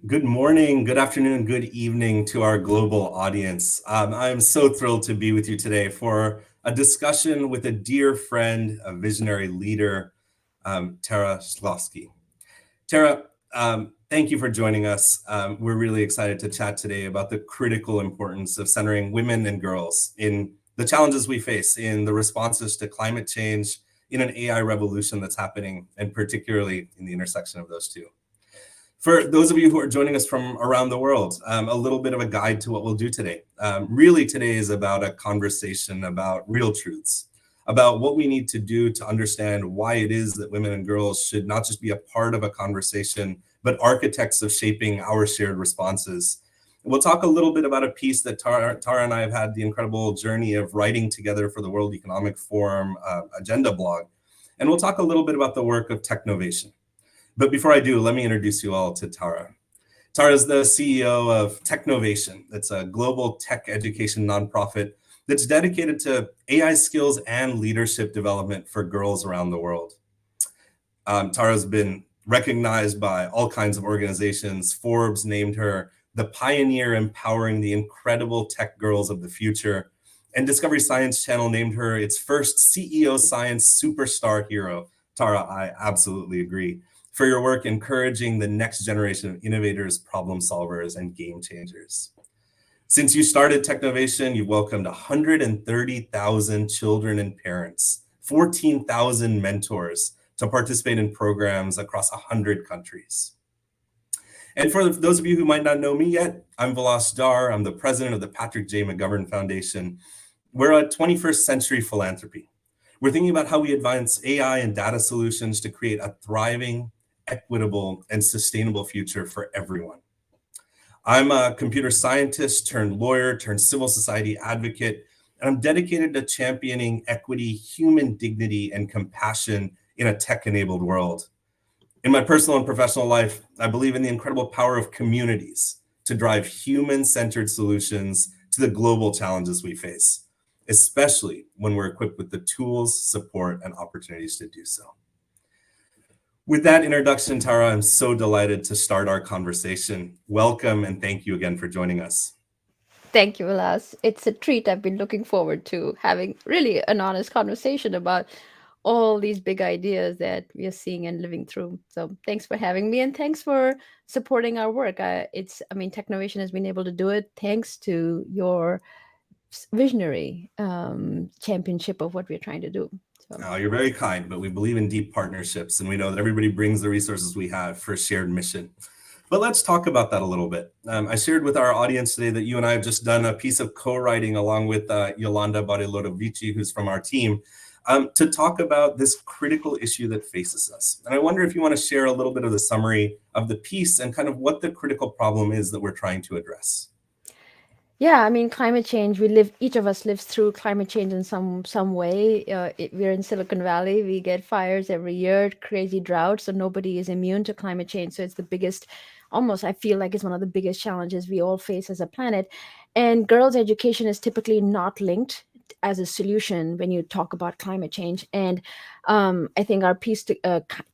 Good morning, good afternoon, good evening to our global audience. I'm so thrilled to be with you today for a discussion with a dear friend, a visionary leader, Tara Chklovski. Tara, thank you for joining us. We're really excited to chat today about the critical importance of centering women and girls in the challenges we face, in the responses to climate change, in an AI revolution that's happening, and particularly in the intersection of those two. For those of you who are joining us from around the world, a little bit of a guide to what we'll do today. Really today is about a conversation about real truths, about what we need to do to understand why it is that women and girls should not just be a part of a conversation, but architects of shaping our shared responses. We'll talk a little bit about a piece that Tara and I have had the incredible journey of writing together for the World Economic Forum Agenda blog. And we'll talk a little bit about the work of Technovation. But before I do, let me introduce you all to Tara. Tara is the CEO of Technovation. It's a global tech education nonprofit that's dedicated to AI skills and leadership development for girls around the world. Tara's been recognized by all kinds of organizations. Forbes named her the pioneer empowering the incredible tech girls of the future. And Discovery Science Channel named her its first CEO Science superstar hero. Tara, I absolutely agree. For your work encouraging the next generation of innovators, problem solvers, and game changers. Since you started Technovation, you've welcomed 130,000 children and parents, 14,000 mentors to participate in programs across 100 countries. And for those of you who might not know me yet, I'm Vilas Dhar. I'm the president of the Patrick J. McGovern Foundation. We're a 21st century philanthropy. We're thinking about how we advance AI and data solutions to create a thriving, equitable, and sustainable future for everyone. I'm a computer scientist turned lawyer turned civil society advocate, and I'm dedicated to championing equity, human dignity, and compassion in a tech-enabled world. In my personal and professional life, I believe in the incredible power of communities to drive human-centered solutions to the global challenges we face. especially when we're equipped with the tools, support, and opportunities to do so. With that introduction, Tara, I'm so delighted to start our conversation. Welcome and thank you again for joining us. Thank you, Vilas. It's a treat. I've been looking forward to having really an honest conversation about all these big ideas that we are seeing and living through. So thanks for having me and thanks for supporting our work. Technovation has been able to do it thanks to your visionary championship of what we're trying to do. So. Oh, you're very kind, but we believe in deep partnerships, and we know that everybody brings the resources we have for a shared mission. But let's talk about that a little bit. I shared with our audience today that you and I have just done a piece of co-writing along with Yolanda Barilorovici, who's from our team, to talk about this critical issue that faces us. And I wonder if you want to share a little bit of the summary of the piece and kind of what the critical problem is that we're trying to address. Yeah, I mean, climate change. We live. Each of us lives through climate change in some way. We're in Silicon Valley. We get fires every year, crazy droughts. So nobody is immune to climate change. So it's the biggest. Almost, I feel like it's one of the biggest challenges we all face as a planet. And girls' education is typically not linked as a solution when you talk about climate change. And I think our piece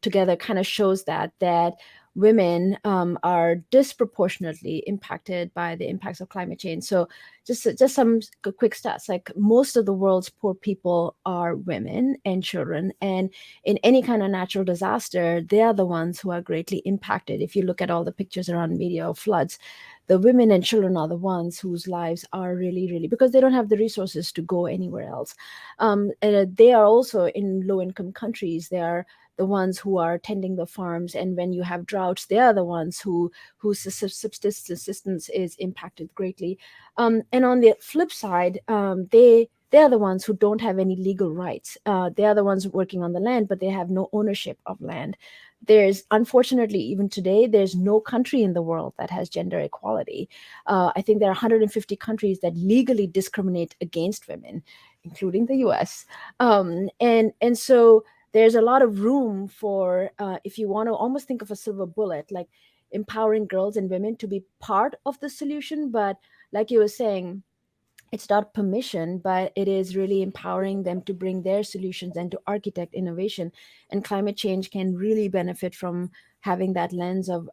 together kind of shows that women are disproportionately impacted by the impacts of climate change. So just some quick stats, like most of the world's poor people are women and children. And in any kind of natural disaster, they are the ones who are greatly impacted. If you look at all the pictures around media of floods, the women and children are the ones whose lives are really, really, because they don't have the resources to go anywhere else. And they are also in low income countries. They are the ones who are tending the farms, and when you have droughts, they are the ones whose subsistence is impacted greatly. And on the flip side, they are the ones who don't have any legal rights. They are the ones working on the land, but they have no ownership of land. There's, unfortunately, even today, there's no country in the world that has gender equality. I think there are 150 countries that legally discriminate against women, including the US. And so there's a lot of room for, if you want to almost think of a silver bullet, like empowering girls and women to be part of the solution. But like you were saying, it's not permission, but it is really empowering them to bring their solutions and to architect innovation. And climate change can really benefit from having that lens of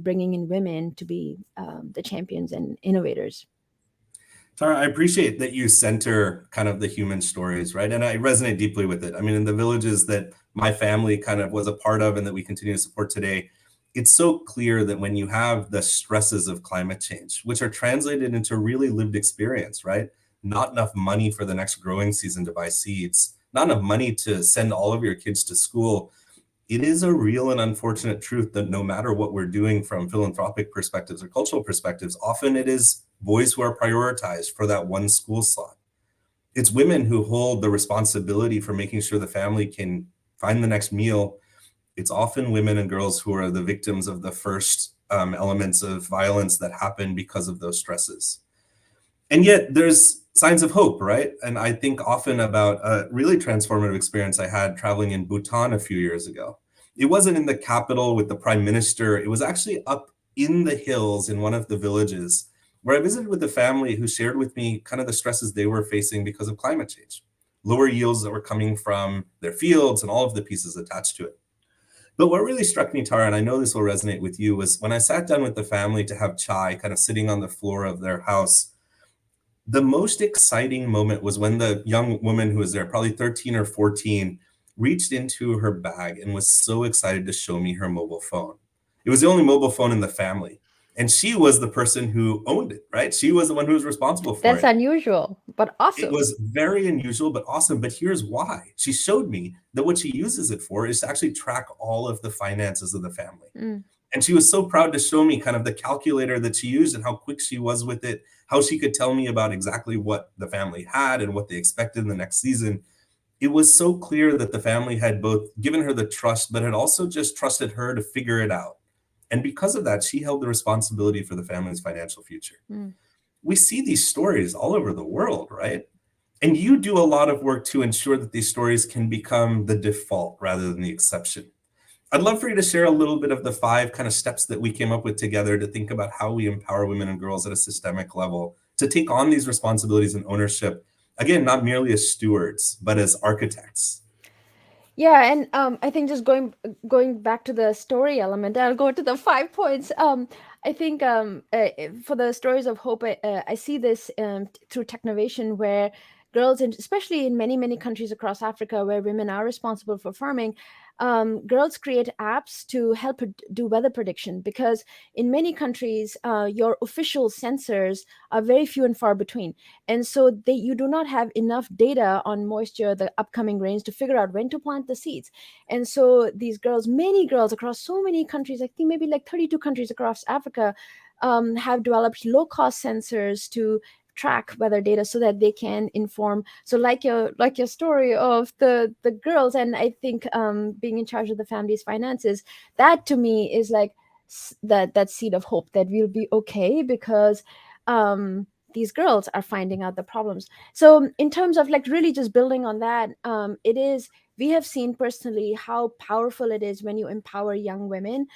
bringing in women to be the champions and innovators. Tara, I appreciate that you center kind of the human stories, right? And I resonate deeply with it. I mean, in the villages that my family kind of was a part of and that we continue to support today, it's so clear that when you have the stresses of climate change, which are translated into really lived experience, right? Not enough money for the next growing season to buy seeds, not enough money to send all of your kids to school. It is a real and unfortunate truth that no matter what we're doing from philanthropic perspectives or cultural perspectives, often it is boys who are prioritized for that one school slot. It's women who hold the responsibility for making sure the family can find the next meal. It's often women and girls who are the victims of the first elements of violence that happen because of those stresses. And yet there's signs of hope, right? And I think often about a really transformative experience I had traveling in Bhutan a few years ago. It wasn't in the capital with the prime minister. It was actually up in the hills in one of the villages where I visited with a family who shared with me kind of the stresses they were facing because of climate change, lower yields that were coming from their fields and all of the pieces attached to it. But what really struck me, Tara, and I know this will resonate with you, was when I sat down with the family to have chai, kind of sitting on the floor of their house. The most exciting moment was when the young woman who was there, probably 13 or 14, reached into her bag and was so excited to show me her mobile phone. It was the only mobile phone in the family. And she was the person who owned it, right? She was the one who was responsible for That's it. unusual, but It awesome. was very unusual, but awesome. But here's why. She showed me that what she uses it for is to actually track all of the finances of the family. Mm. And she was so proud to show me kind of the calculator that she used and how quick she was with it, how she could tell me about exactly what the family had and what they expected in the next season. It was so clear that the family had both given her the trust, but had also just trusted her to figure it out. And because of that, she held the responsibility for the family's financial future. Mm. We see these stories all over the world, right? And you do a lot of work to ensure that these stories can become the default rather than the exception. I'd love for you to share a little bit of the 5 kind of steps that we came up with together to think about how we empower women and girls at a systemic level to take on these responsibilities and ownership Again, not merely as stewards, but as architects. Yeah, and I think just going back to the story element, I'll go to the 5 points. I think for the stories of hope, I see this through Technovation, where girls, and especially in many countries across Africa, where women are responsible for farming, girls create apps to help do weather prediction, because in many countries, your official sensors are very few and far between, and so you do not have enough data on moisture, the upcoming rains, to figure out when to plant the seeds. And so these girls, many girls across so many countries, I think maybe like 32 countries across Africa, have developed low cost sensors to track weather data so that they can inform. So like your story of the girls, and I think being in charge of the family's finances, that to me is like that seed of hope that we'll be okay, because these girls are finding out the problems. So in terms of like really just building on that, it is, we have seen personally how powerful it is when you empower young women.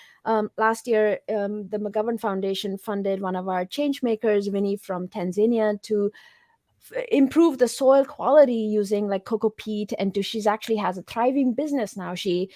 Last year, the McGovern Foundation funded one of our change makers, Winnie from Tanzania, to improve the soil quality using like cocoa peat, and she's actually has a thriving business now. She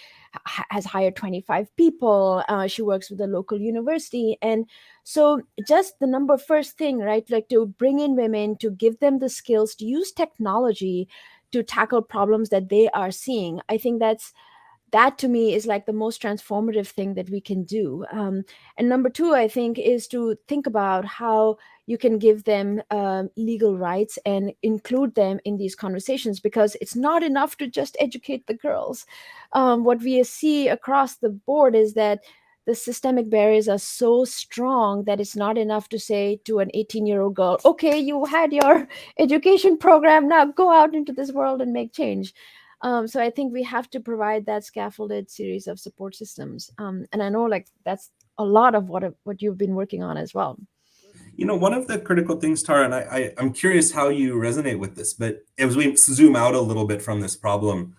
has hired 25 people. She works with the local university. And so just the number first thing, right, like to bring in women, to give them the skills to use technology to tackle problems that they are seeing, I think that to me is like the most transformative thing that we can do. And number two, I think, is to think about how you can give them legal rights and include them in these conversations, because it's not enough to just educate the girls. What we see across the board is that the systemic barriers are so strong that it's not enough to say to an 18-year-old girl, okay, you had your education program, now go out into this world and make change. So I think we have to provide that scaffolded series of support systems. And I know like that's a lot of what you've been working on as well. One of the critical things, Tara, and I'm curious how you resonate with this, but as we zoom out a little bit from this problem,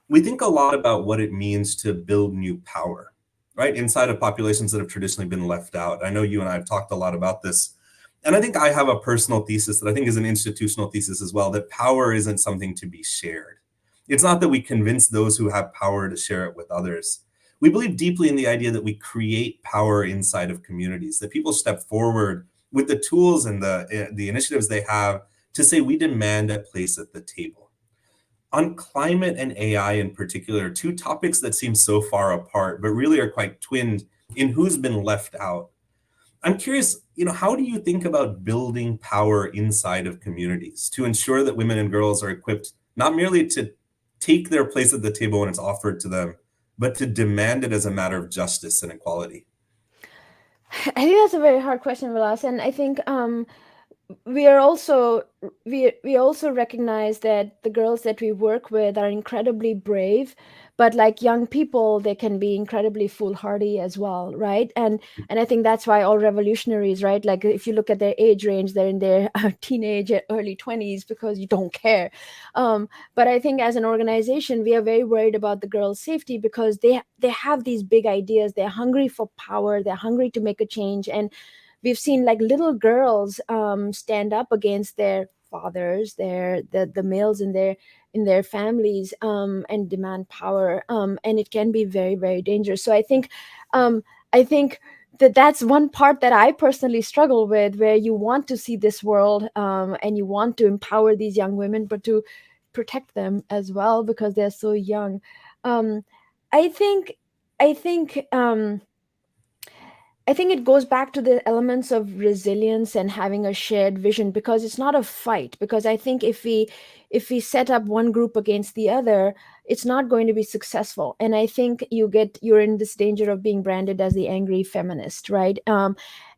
we think a lot about what it means to build new power, right? Inside of populations that have traditionally been left out. I know you and I have talked a lot about this. And I think I have a personal thesis that I think is an institutional thesis as well, that power isn't something to be shared. It's not that we convince those who have power to share it with others. We believe deeply in the idea that we create power inside of communities, that people step forward with the tools and the initiatives they have to say, we demand a place at the table. On climate and AI in particular, two topics that seem so far apart, but really are quite twinned in who's been left out. I'm curious, how do you think about building power inside of communities to ensure that women and girls are equipped not merely to take their place at the table when it's offered to them, but to demand it as a matter of justice and equality? I think that's a very hard question, Vilas, and I think we are also we also recognize that the girls that we work with are incredibly brave, but like young people, they can be incredibly foolhardy as well, right? And I think that's why all revolutionaries, right, like if you look at their age range, they're in their teenage early 20s, because you don't care. But I think as an organization, we are very worried about the girls' safety, because they have these big ideas, they're hungry for power, they're hungry to make a change. And we've seen like little girls stand up against their fathers, the males in their families, and demand power, and it can be very, very dangerous. So um, I think that's one part that I personally struggle with, where you want to see this world, and you want to empower these young women, but to protect them as well, because they're so young. um, i think I think it goes back to the elements of resilience and having a shared vision, because it's not a fight. Because I think if we set up one group against the other, it's not going to be successful. And I think you're in this danger of being branded as the angry feminist, right?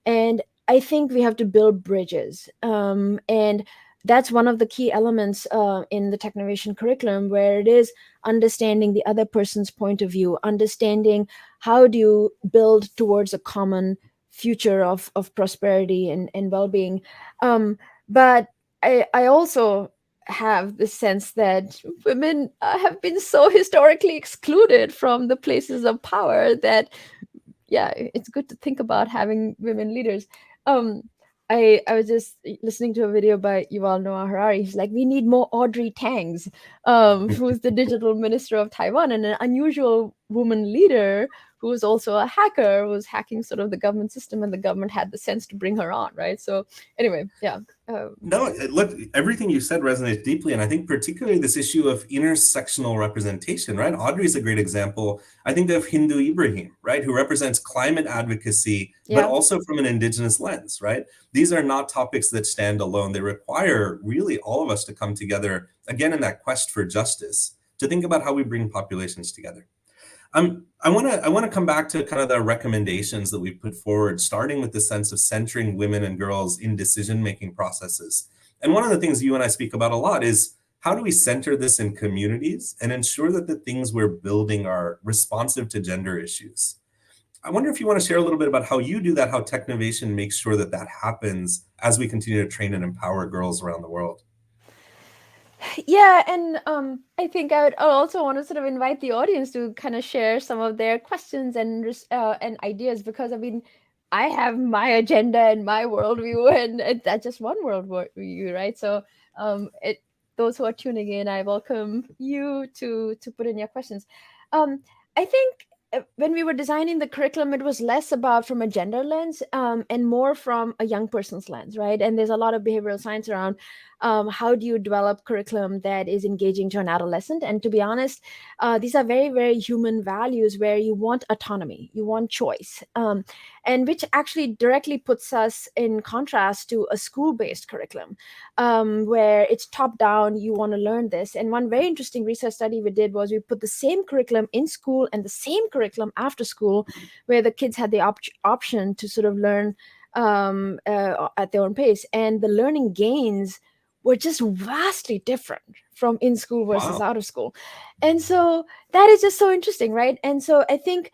And I think we have to build bridges, and that's one of the key elements in the Technovation curriculum, where it is understanding the other person's point of view, understanding how do you build towards a common future of prosperity and well-being. But I also have the sense that women have been so historically excluded from the places of power that, yeah, it's good to think about having women leaders. um I was just listening to a video by Yuval Noah Harari. He's like, we need more Audrey Tangs, who's the digital minister of Taiwan, and an unusual woman leader who was also a hacker, who was hacking sort of the government system, and the government had the sense to bring her on, right? So anyway, yeah. No, look, everything you said resonates deeply. And I think particularly this issue of intersectional representation, right? Audrey's a great example. I think of Hindu Ibrahim, right? Who represents climate advocacy, but Yeah. also from an indigenous lens, right? These are not topics that stand alone. They require really all of us to come together, again, in that quest for justice, to think about how we bring populations together. I want to come back to kind of the recommendations that we've put forward, starting with the sense of centering women and girls in decision-making processes. And one of the things you and I speak about a lot is how do we center this in communities and ensure that the things we're building are responsive to gender issues? I wonder if you want to share a little bit about how you do that, how Technovation makes sure that that happens as we continue to train and empower girls around the world. Yeah, and I think I also want to sort of invite the audience to kind of share some of their questions and ideas, because I mean, I have my agenda and my worldview, and that's just one worldview, right? So, it those who are tuning in, I welcome you to put in your questions. Um, I think when we were designing the curriculum, it was less about from a gender lens, and more from a young person's lens, right? And there's a lot of behavioral science around how do you develop curriculum that is engaging to an adolescent. And to be honest, these are very, very human values where you want autonomy, you want choice, and which actually directly puts us in contrast to a school-based curriculum, where it's top down, you want to learn this. And one very interesting research study we did was we put the same curriculum in school and the same curriculum after school, where the kids had the option to sort of learn at their own pace, and the learning gains were just vastly different from in school versus Wow. out of school. And so that is just so interesting, right? And so I think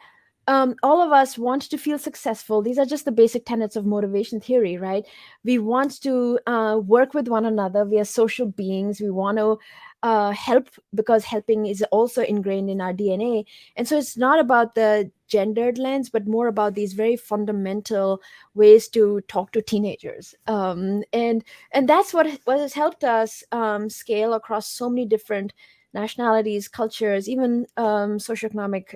all of us want to feel successful. These are just the basic tenets of motivation theory, right? We want to work with one another. We are social beings. We want to help, because helping is also ingrained in our DNA. And so it's not about the gendered lens, but more about these very fundamental ways to talk to teenagers. And that's what has helped us scale across so many different nationalities, cultures, even socioeconomic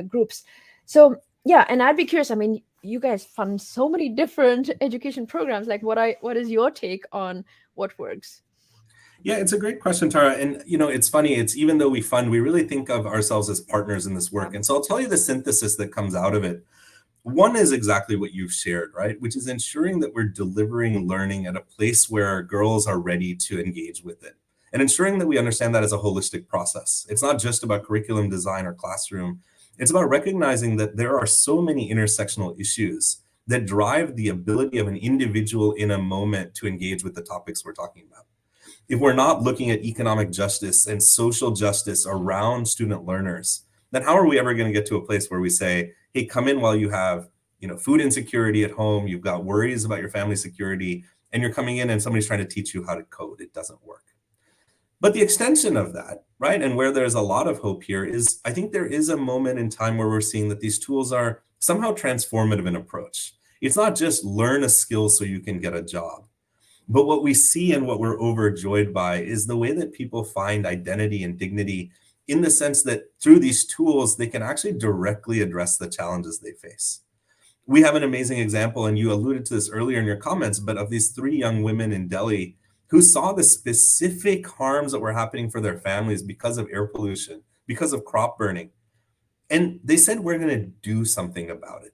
groups. So yeah, and I'd be curious. I mean, you guys fund so many different education programs. Like, what is your take on what works? Yeah, it's a great question, Tara. And it's funny. It's even though we fund, we really think of ourselves as partners in this Yeah. work. And so I'll tell you the synthesis that comes out of it. One is exactly what you've shared, right? Which is ensuring that we're delivering learning at a place where girls are ready to engage with it. And ensuring that we understand that as a holistic process. It's not just about curriculum design or classroom. It's about recognizing that there are so many intersectional issues that drive the ability of an individual in a moment to engage with the topics we're talking about. If we're not looking at economic justice and social justice around student learners, then how are we ever going to get to a place where we say, hey, come in while you have food insecurity at home, you've got worries about your family security, and you're coming in and somebody's trying to teach you how to code? It doesn't work. But the extension of that, right, and where there's a lot of hope here is, I think there is a moment in time where we're seeing that these tools are somehow transformative in approach. It's not just learn a skill so you can get a job. But what we see and what we're overjoyed by is the way that people find identity and dignity, in the sense that through these tools, they can actually directly address the challenges they face. We have an amazing example, and you alluded to this earlier in your comments, but of these 3 young women in Delhi who saw the specific harms that were happening for their families because of air pollution, because of crop burning. And they said, we're going to do something about it.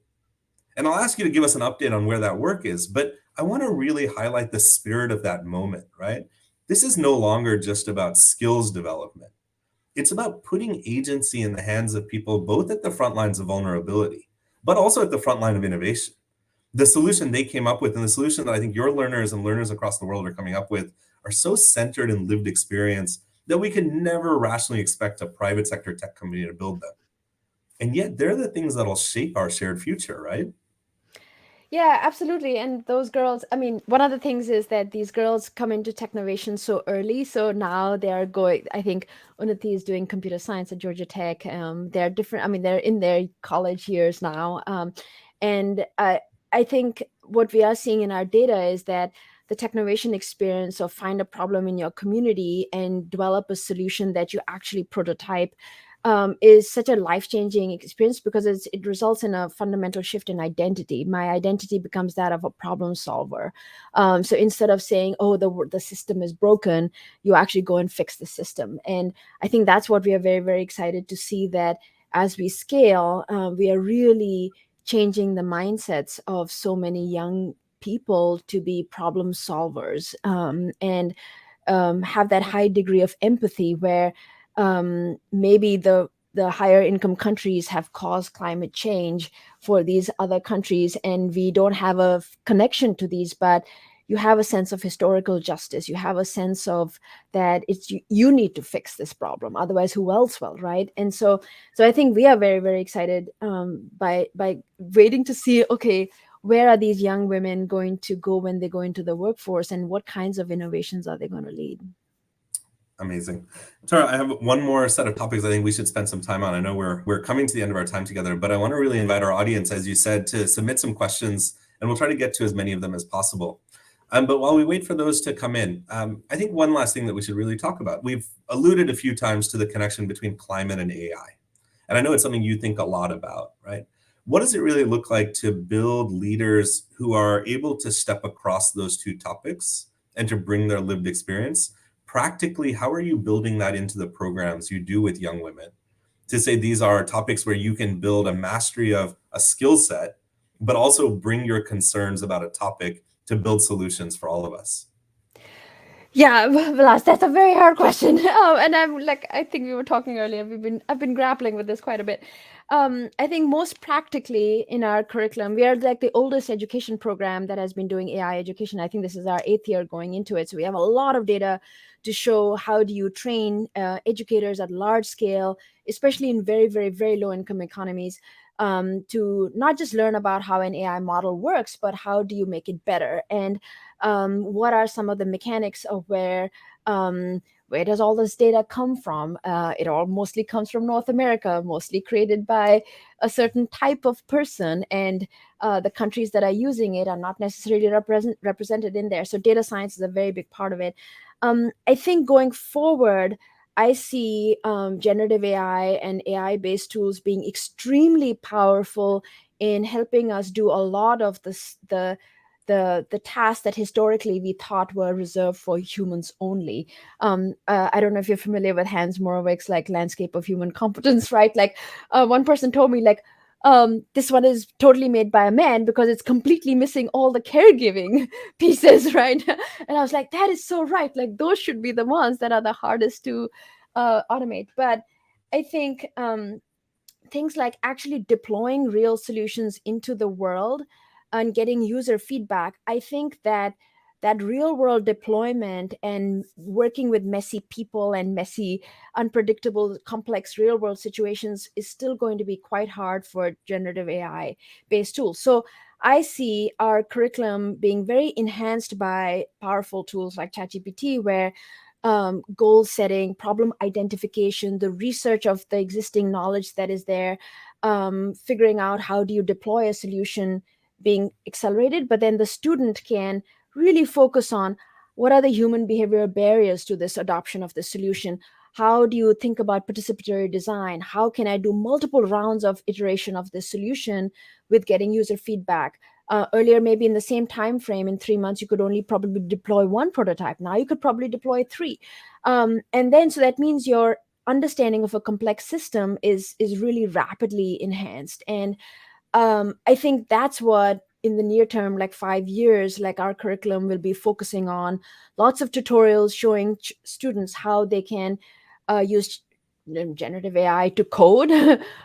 And I'll ask you to give us an update on where that work is, but I want to really highlight the spirit of that moment, right? This is no longer just about skills development. It's about putting agency in the hands of people, both at the front lines of vulnerability, but also at the front line of innovation. The solution they came up with, and the solution that I think your learners and learners across the world are coming up with, are so centered in lived experience that we could never rationally expect a private sector tech company to build them. And yet they're the things that'll shape our shared future, right? Yeah, absolutely. And those girls, I mean, one of the things is that these girls come into Technovation so early. So now they are going, I think Unnati is doing computer science at Georgia Tech. They're different. I mean, they're in their college years now. And I think what we are seeing in our data is that the Technovation experience of find a problem in your community and develop a solution that you actually prototype is such a life-changing experience, because it results in a fundamental shift in identity. My identity becomes that of a problem solver. So instead of saying, oh, the system is broken, you actually go and fix the system. And I think that's what we are very, very excited to see, that as we scale, we are really changing the mindsets of so many young people to be problem solvers, and have that high degree of empathy, where maybe the higher income countries have caused climate change for these other countries, and we don't have a connection to these, but you have a sense of historical justice. You have a sense of that it's you need to fix this problem, otherwise who else will, right? And so I think we are very, very excited by waiting to see, okay, where are these young women going to go when they go into the workforce, and what kinds of innovations are they going to lead? Amazing. Tara, I have one more set of topics I think we should spend some time on. I know we're coming to the end of our time together, but I want to really invite our audience, as you said, to submit some questions, and we'll try to get to as many of them as possible. But while we wait for those to come in, I think one last thing that we should really talk about. We've alluded a few times to the connection between climate and AI. And I know it's something you think a lot about, right? What does it really look like to build leaders who are able to step across those two topics and to bring their lived experience? Practically, how are you building that into the programs you do with young women? To say these are topics where you can build a mastery of a skill set, but also bring your concerns about a topic to build solutions for all of us. Yeah, Vilas, that's a very hard question. And I think we were talking earlier. I've been grappling with this quite a bit. I think most practically in our curriculum, we are like the oldest education program that has been doing AI education. I think this is our 8th year going into it. So we have a lot of data to show how do you train educators at large scale, especially in very, very, very low income economies, to not just learn about how an AI model works, but how do you make it better? And what are some of the mechanics of where does all this data come from? It all mostly comes from North America, mostly created by a certain type of person, and the countries that are using it are not necessarily represented in there. So data science is a very big part of it. I think going forward, I see generative AI and AI-based tools being extremely powerful in helping us do a lot of the tasks that historically we thought were reserved for humans only. I don't know if you're familiar with Hans Moravec's like landscape of human competence, right? Like one person told me like, this one is totally made by a man because it's completely missing all the caregiving pieces, right? And I was like, that is so right. Like those should be the ones that are the hardest to automate. But I think things like actually deploying real solutions into the world and getting user feedback, I think that real world deployment and working with messy people and messy, unpredictable, complex real world situations is still going to be quite hard for generative AI based tools. So I see our curriculum being very enhanced by powerful tools like ChatGPT, where goal setting, problem identification, the research of the existing knowledge that is there, figuring out how do you deploy a solution being accelerated, but then the student can really focus on what are the human behavioral barriers to this adoption of the solution. How do you think about participatory design? How can I do multiple rounds of iteration of the solution with getting user feedback? Earlier, maybe in the same time frame, in 3 months, you could only probably deploy one prototype. Now you could probably deploy 3. And then, so that means your understanding of a complex system is really rapidly enhanced. And I think that's what in the near term, like 5 years, like our curriculum will be focusing on lots of tutorials showing students how they can use generative AI to code,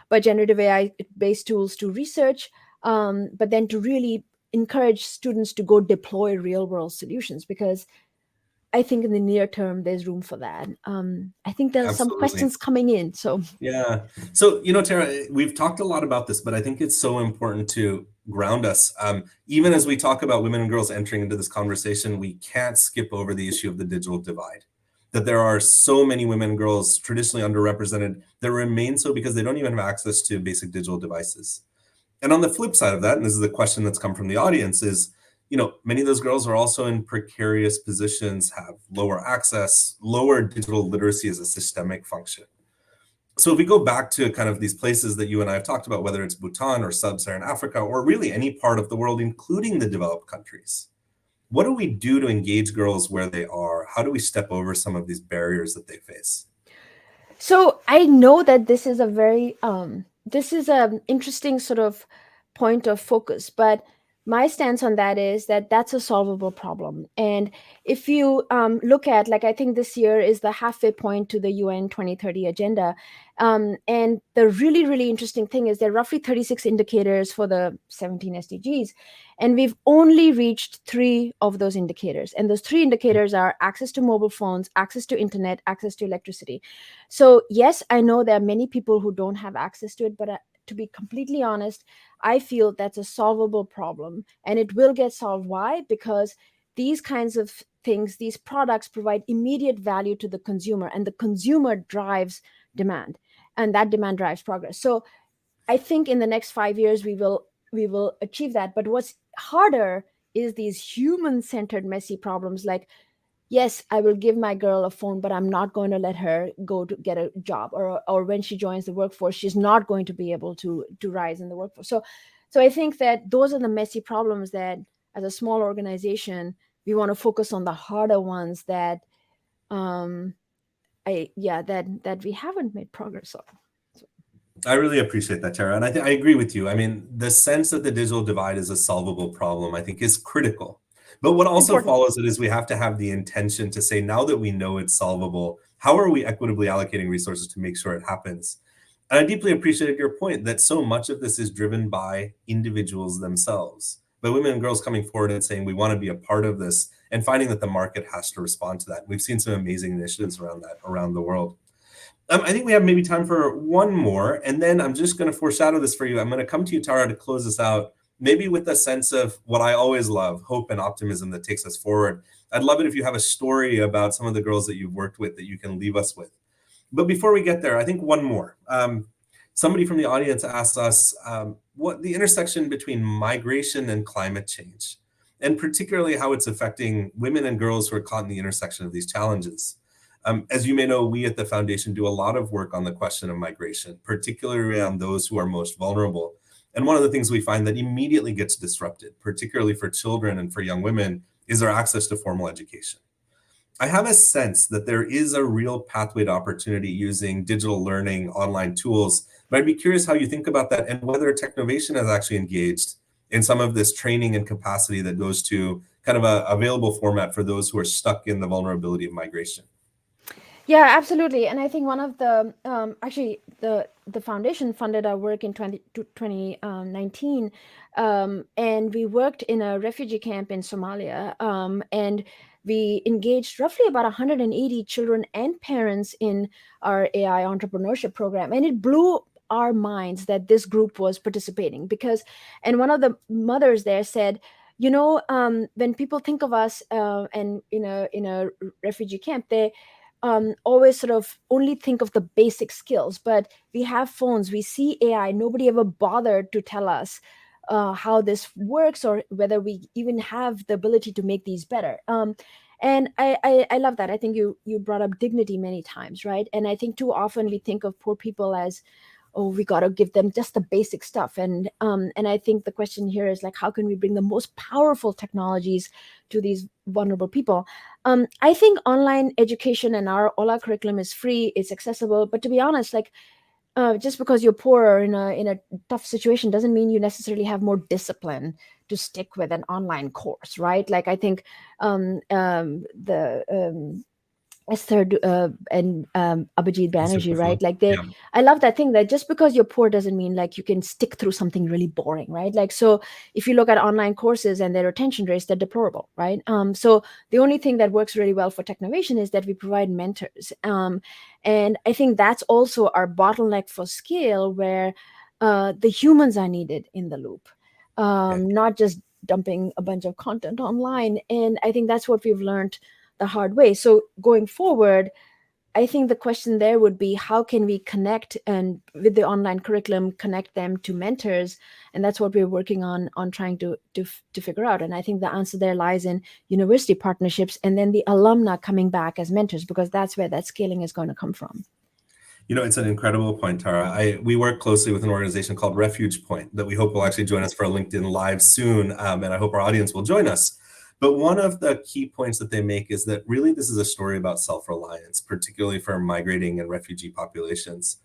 but generative AI based tools to research, but then to really encourage students to go deploy real world solutions, because I think in the near term there's room for that. I think there's some Absolutely. questions coming in. So Yeah. So, you know, Tara, we've talked a lot about this, but I think it's so important to ground us. Even as we talk about women and girls entering into this conversation, we can't skip over the issue of the digital divide. That there are so many women and girls traditionally underrepresented that remain so because they don't even have access to basic digital devices. And on the flip side of that, and this is a question that's come from the audience, is, many of those girls are also in precarious positions, have lower access, lower digital literacy as a systemic function. So if we go back to kind of these places that you and I have talked about, whether it's Bhutan or sub-Saharan Africa, or really any part of the world, including the developed countries, what do we do to engage girls where they are? How do we step over some of these barriers that they face? So I know that this is this is an interesting sort of point of focus, but my stance on that is that that's a solvable problem. And if you look at, like, I think this year is the halfway point to the UN 2030 agenda. And the really, really interesting thing is there are roughly 36 indicators for the 17 SDGs. And we've only reached 3 of those indicators. And those 3 indicators are access to mobile phones, access to internet, access to electricity. So yes, I know there are many people who don't have access to it, but to be completely honest, I feel that's a solvable problem, and it will get solved. Why? Because these kinds of things, these products provide immediate value to the consumer, and the consumer drives demand, and that demand drives progress. So I think in the next 5 years we will achieve that. But what's harder is these human-centered messy problems, like, yes, I will give my girl a phone, but I'm not going to let her go to get a job, or when she joins the workforce, she's not going to be able to rise in the workforce. So I think that those are the messy problems that, as a small organization, we want to focus on the harder ones that that we haven't made progress on. I really appreciate that, Tara. And I agree with you. I mean, the sense that the digital divide is a solvable problem, I think, is critical. But what also Important. follows it is we have to have the intention to say, now that we know it's solvable, how are we equitably allocating resources to make sure it happens? And I deeply appreciated your point that so much of this is driven by individuals themselves, by women and girls coming forward and saying, we want to be a part of this, and finding that the market has to respond to that. We've seen some amazing initiatives around that around the world. I think we have maybe time for one more, and then I'm just going to foreshadow this for you. I'm going to come to you, Tara, to close this out, maybe with a sense of what I always love, hope and optimism that takes us forward. I'd love it if you have a story about some of the girls that you've worked with that you can leave us with. But before we get there, I think one more. Somebody from the audience asked us what the intersection between migration and climate change, and particularly how it's affecting women and girls who are caught in the intersection of these challenges. As you may know, we at the foundation do a lot of work on the question of migration, particularly around those who are most vulnerable. And one of the things we find that immediately gets disrupted, particularly for children and for young women, is their access to formal education. I have a sense that there is a real pathway to opportunity using digital learning, online tools, but I'd be curious how you think about that and whether Technovation has actually engaged in some of this training and capacity that goes to kind of a available format for those who are stuck in the vulnerability of migration. Yeah, absolutely. And I think one of the actually the foundation funded our work in 2019, and we worked in a refugee camp in Somalia, and we engaged roughly about 180 children and parents in our AI entrepreneurship program, and it blew our minds that this group was participating. And one of the mothers there said, when people think of us and in a refugee camp, they always sort of only think of the basic skills, but we have phones, we see AI. Nobody ever bothered to tell us how this works, or whether we even have the ability to make these better. And I love that. I think you brought up dignity many times, right? And I think too often we think of poor people as, oh, we got to give them just the basic stuff. And I think the question here is, like, how can we bring the most powerful technologies to these vulnerable people? I think online education and all our curriculum is free, it's accessible. But to be honest, like, just because you're poor or in a tough situation doesn't mean you necessarily have more discipline to stick with an online course, right? Like, I think the Esther and Abhijit Banerjee, right? Like, Yeah. I love that thing that just because you're poor doesn't mean like you can stick through something really boring, right? Like, so if you look at online courses and their retention rates, they're deplorable, right? So the only thing that works really well for Technovation is that we provide mentors. And I think that's also our bottleneck for scale, where the humans are needed in the loop, not just dumping a bunch of content online. And I think that's what we've learned the hard way. So going forward, I think the question there would be, how can we connect, and with the online curriculum, connect them to mentors? And that's what we're working on trying to figure out. And I think the answer there lies in university partnerships, and then the alumni coming back as mentors, because that's where that scaling is going to come from. It's an incredible point, Tara. We work closely with an organization called Refuge Point that we hope will actually join us for a LinkedIn Live soon, and I hope our audience will join us. But one of the key points that they make is that really this is a story about self-reliance, particularly for migrating and refugee populations.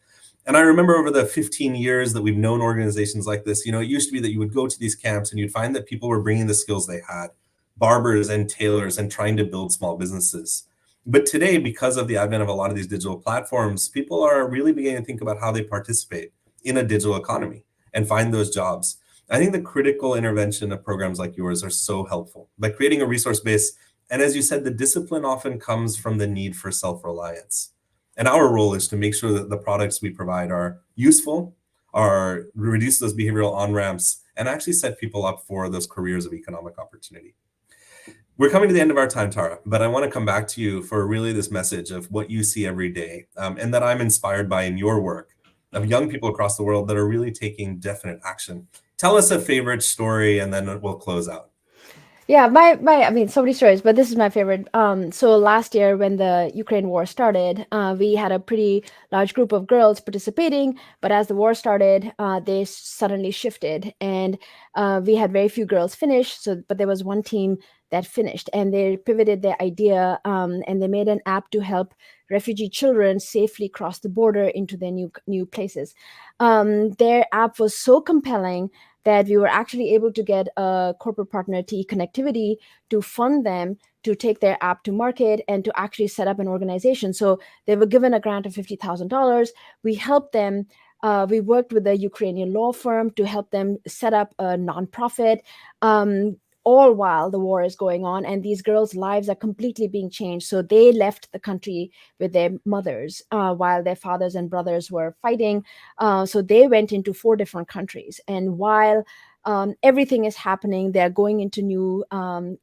And I remember over the 15 years that we've known organizations like this, it used to be that you would go to these camps and you'd find that people were bringing the skills they had, barbers and tailors, and trying to build small businesses. But today, because of the advent of a lot of these digital platforms, people are really beginning to think about how they participate in a digital economy and find those jobs. I think the critical intervention of programs like yours are so helpful by creating a resource base. And as you said, the discipline often comes from the need for self-reliance. And our role is to make sure that the products we provide are useful, are reduce those behavioral on-ramps, and actually set people up for those careers of economic opportunity. We're coming to the end of our time, Tara, but I want to come back to you for really this message of what you see every day, and that I'm inspired by in your work, of young people across the world that are really taking definite action. Tell us a favorite story, and then we'll close out. Yeah, I mean, so many stories, but this is my favorite. So last year when the Ukraine war started, we had a pretty large group of girls participating, but as the war started, they suddenly shifted, and we had very few girls finish. But there was one team that finished, and they pivoted their idea, and they made an app to help refugee children safely cross the border into their new places. Their app was so compelling that we were actually able to get a corporate partner, TE Connectivity, to fund them to take their app to market and to actually set up an organization. So they were given a grant of $50,000. We helped them. We worked with a Ukrainian law firm to help them set up a nonprofit. All while the war is going on, and these girls' lives are completely being changed. So they left the country with their mothers while their fathers and brothers were fighting. So they went into 4 different countries. And while everything is happening, they're going into new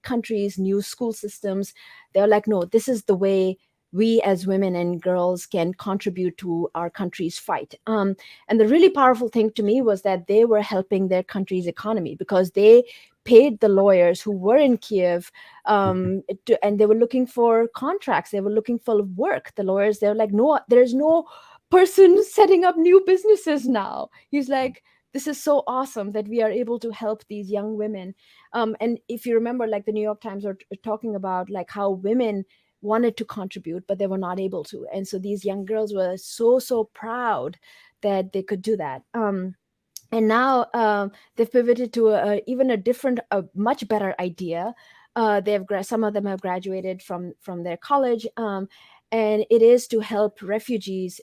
countries, new school systems. They're like, no, this is the way we as women and girls can contribute to our country's fight. And the really powerful thing to me was that they were helping their country's economy, because they paid the lawyers who were in Kiev, and they were looking for contracts. They were looking for work. The lawyers, they were like, no, there's no person setting up new businesses now. He's like, this is so awesome that we are able to help these young women. And if you remember, like the New York Times are talking about like how women wanted to contribute, but they were not able to. And so these young girls were so proud that they could do that. And now they've pivoted to even a different, a much better idea. Some of them have graduated from their college, and it is to help refugees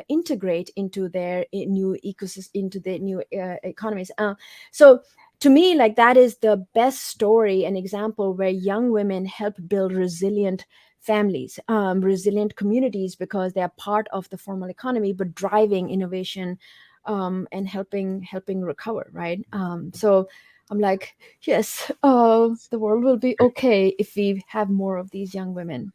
integrate into their new ecosystem, into their new economies. So to me, like, that is the best story and example where young women help build resilient families, resilient communities, because they are part of the formal economy, but driving innovation and helping recover, right? So I'm like, yes, the world will be okay if we have more of these young women.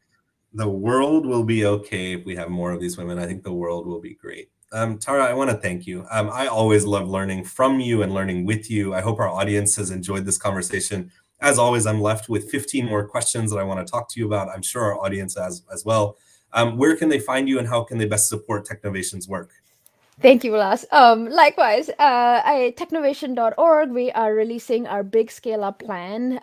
The world will be okay if we have more of these women. I think the world will be great. Tara, I want to thank you. I always love learning from you and learning with you. I hope our audience has enjoyed this conversation. As always, I'm left with 15 more questions that I want to talk to you about. I'm sure our audience as well. Where can they find you, and how can they best support Technovation's work? Thank you, Vilas. Likewise, technovation.org, we are releasing our big scale up plan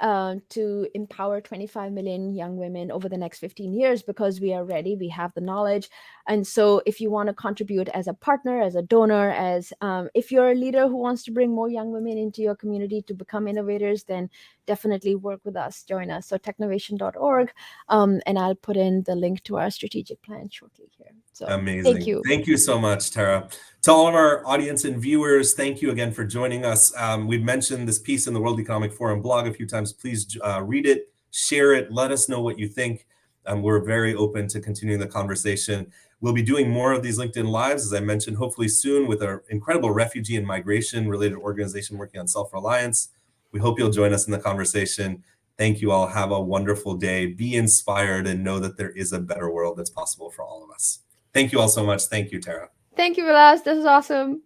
to empower 25 million young women over the next 15 years, because we are ready. We have the knowledge. And so if you want to contribute as a partner, as a donor, as if you're a leader who wants to bring more young women into your community to become innovators, then definitely work with us, join us. So technovation.org, and I'll put in the link to our strategic plan shortly here. So Amazing. thank you. Thank you so much, Tara. To all of our audience and viewers, thank you again for joining us. We've mentioned this piece in the World Economic Forum blog a few times. Please read it, share it, let us know what you think. We're very open to continuing the conversation. We'll be doing more of these LinkedIn Lives, as I mentioned, hopefully soon, with our incredible refugee and migration related organization working on self-reliance. We hope you'll join us in the conversation. Thank you all. Have a wonderful day. Be inspired and know that there is a better world that's possible for all of us. Thank you all so much. Thank you, Tara. Thank you, Vilas. This is awesome.